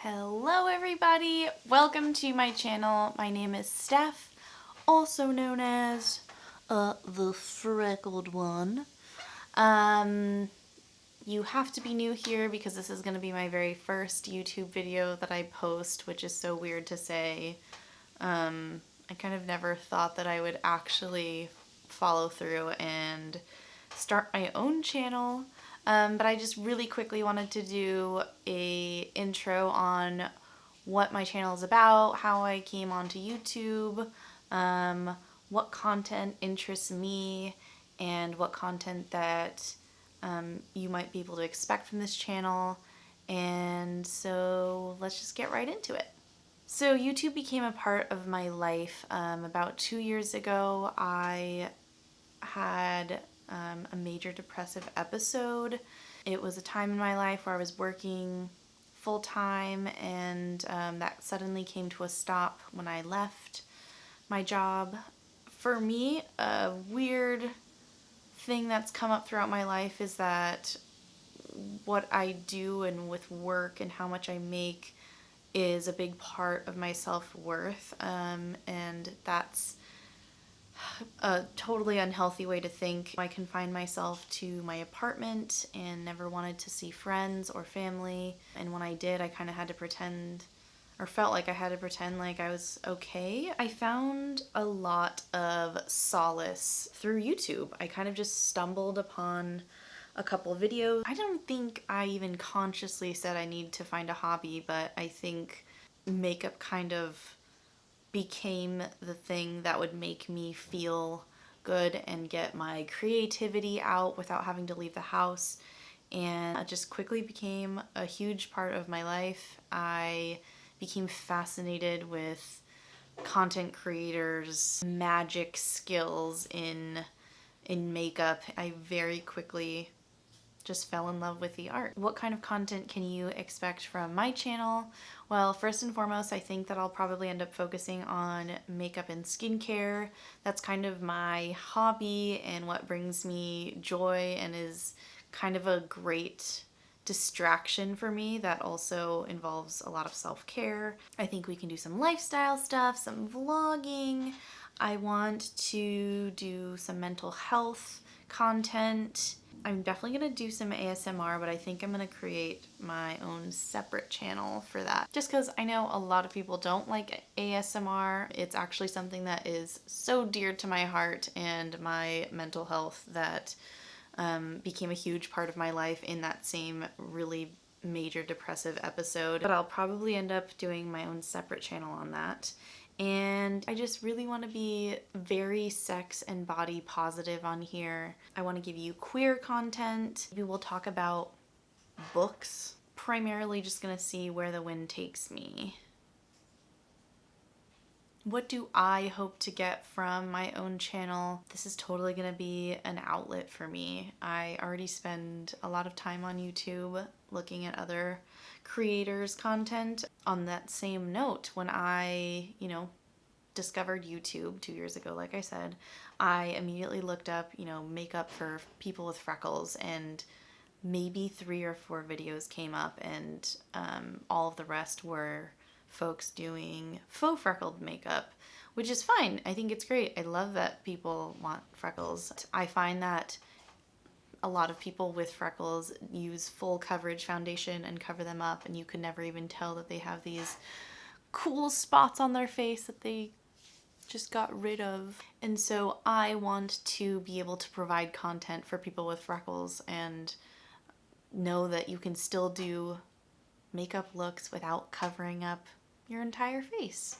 Hello everybody, welcome to my channel. My name is Steph, also known as the Freckled One. You have to be new here because this is going to be my very first YouTube video that I post, which is so weird to say. I kind of never thought that I would actually follow through and start my own channel. But I just really quickly wanted to do a intro on what my channel is about, how I came onto YouTube, what content interests me, and what content that you might be able to expect from this channel. And so let's just get right into it. So YouTube became a part of my life about 2 years ago. I had a major depressive episode. It was a time in my life where I was working full-time, and that suddenly came to a stop when I left my job. For me, a weird thing that's come up throughout my life is that what I do and with work and how much I make is a big part of my self-worth, and that's a totally unhealthy way to think. I confined myself to my apartment and never wanted to see friends or family, and when I did, I kind of had to pretend, or felt like I had to pretend like I was okay. I found a lot of solace through YouTube. I kind of just stumbled upon a couple of videos. I don't think I even consciously said I need to find a hobby, but I think makeup kind of became the thing that would make me feel good and get my creativity out without having to leave the house. And it just quickly became a huge part of my life. I became fascinated with content creators' magic skills in makeup. I very quickly just fell in love with the art. What kind of content can you expect from my channel? Well, first and foremost, I think that I'll probably end up focusing on makeup and skincare. That's kind of my hobby and what brings me joy and is kind of a great distraction for me that also involves a lot of self-care. I think we can do some lifestyle stuff, some vlogging. I want to do some mental health content. I'm definitely going to do some ASMR, but I think I'm going to create my own separate channel for that. Just because I know a lot of people don't like ASMR. It's actually something that is so dear to my heart and my mental health that became a huge part of my life in that same really major depressive episode. But I'll probably end up doing my own separate channel on that. And I just really want to be very sex and body positive on here. I want to give you queer content. We will talk about books. Primarily just going to see where the wind takes me. What do I hope to get from my own channel? This is totally going to be an outlet for me. I already spend a lot of time on YouTube looking at other creators' content. On that same note, when I, discovered YouTube 2 years ago, like I said, I immediately looked up, makeup for people with freckles, and maybe 3 or 4 videos came up, and all of the rest were folks doing faux freckled makeup, which is fine. I think it's great. I love that people want freckles. I find that a lot of people with freckles use full coverage foundation and cover them up, and you could never even tell that they have these cool spots on their face that they just got rid of. And so I want to be able to provide content for people with freckles and know that you can still do makeup looks without covering up your entire face.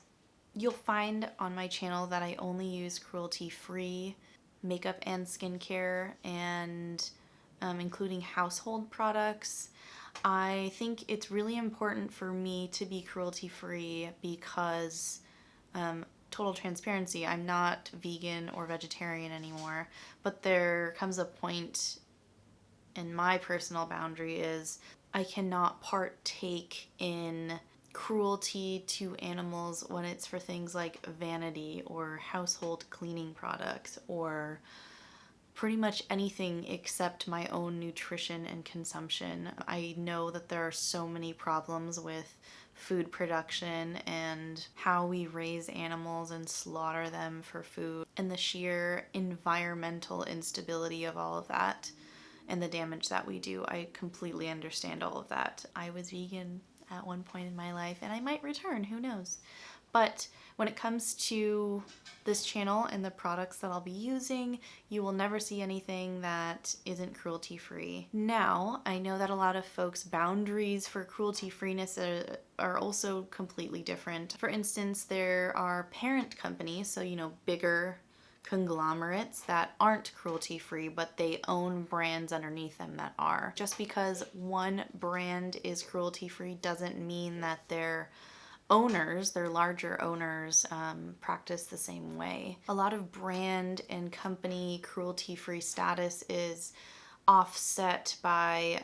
You'll find on my channel that I only use cruelty-free makeup and skincare, and including household products. I think it's really important for me to be cruelty-free because, total transparency, I'm not vegan or vegetarian anymore, but there comes a point, and my personal boundary is I cannot partake in cruelty to animals when it's for things like vanity or household cleaning products or pretty much anything except my own nutrition and consumption. I know that there are so many problems with food production and how we raise animals and slaughter them for food, and the sheer environmental instability of all of that and the damage that we do. I completely understand all of that. I was vegan at one point in my life, and I might return, who knows. But when it comes to this channel and the products that I'll be using, you will never see anything that isn't cruelty-free. Now, I know that a lot of folks' boundaries for cruelty-freeness are also completely different. For instance, there are parent companies, so bigger conglomerates that aren't cruelty-free, but they own brands underneath them that are. Just because one brand is cruelty-free doesn't mean that their larger owners, practice the same way. A lot of brand and company cruelty-free status is offset by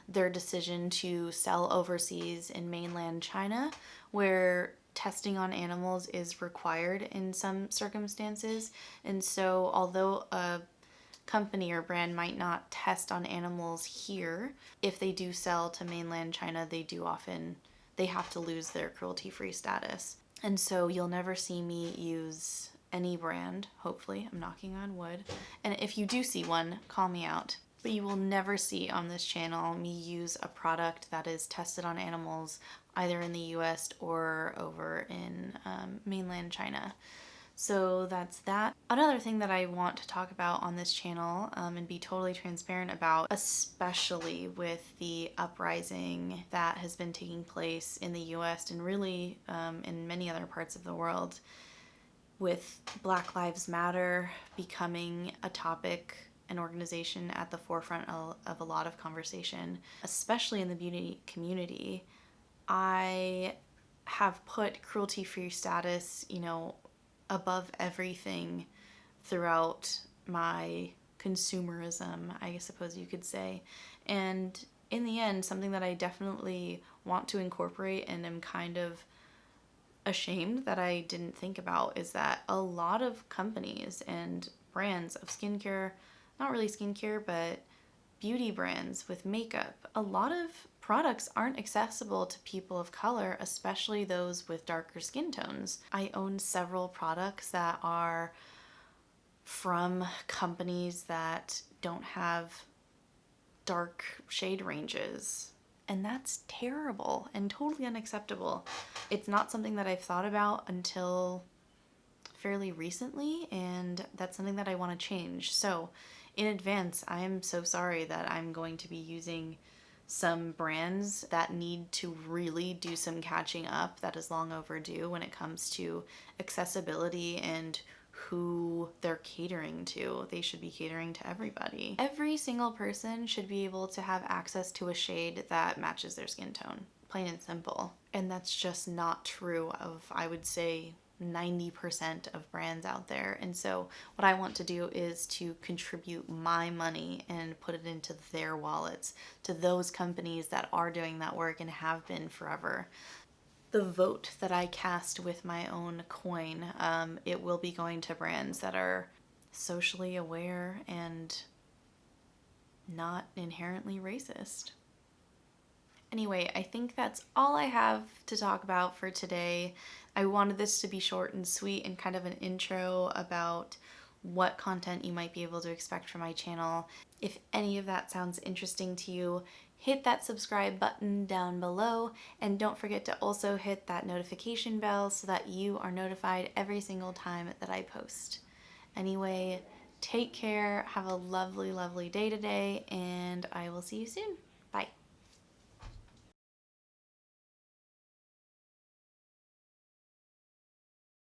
their decision to sell overseas in mainland China, where testing on animals is required in some circumstances. And so although a company or brand might not test on animals here, if they do sell to mainland China, they have to lose their cruelty-free status. And so you'll never see me use any brand, hopefully, I'm knocking on wood. And if you do see one, call me out. But you will never see on this channel me use a product that is tested on animals either in the US or over in mainland China. So that's that. Another thing that I want to talk about on this channel and be totally transparent about, especially with the uprising that has been taking place in the US and really in many other parts of the world, with Black Lives Matter becoming a topic, an organization at the forefront of a lot of conversation, especially in the beauty community. I have put cruelty-free status, above everything throughout my consumerism, I suppose you could say. And in the end, something that I definitely want to incorporate and am kind of ashamed that I didn't think about is that a lot of companies and brands of skincare, not really skincare, but beauty brands with makeup, a lot of products aren't accessible to people of color, especially those with darker skin tones. I own several products that are from companies that don't have dark shade ranges, and that's terrible and totally unacceptable. It's not something that I've thought about until fairly recently, and that's something that I want to change. So in advance, I am so sorry that I'm going to be using some brands that need to really do some catching up that is long overdue when it comes to accessibility and who they're catering to. They should be catering to everybody. Every single person should be able to have access to a shade that matches their skin tone, plain and simple. And that's just not true of, I would say, 90% of brands out there. And so what I want to do is to contribute my money and put it into their wallets, to those companies that are doing that work and have been forever. The vote that I cast with my own coin, it will be going to brands that are socially aware and not inherently racist. Anyway, I think that's all I have to talk about for today. I wanted this to be short and sweet and kind of an intro about what content you might be able to expect from my channel. If any of that sounds interesting to you, hit that subscribe button down below, and don't forget to also hit that notification bell so that you are notified every single time that I post. Anyway, take care, have a lovely, lovely day today, and I will see you soon. Bye.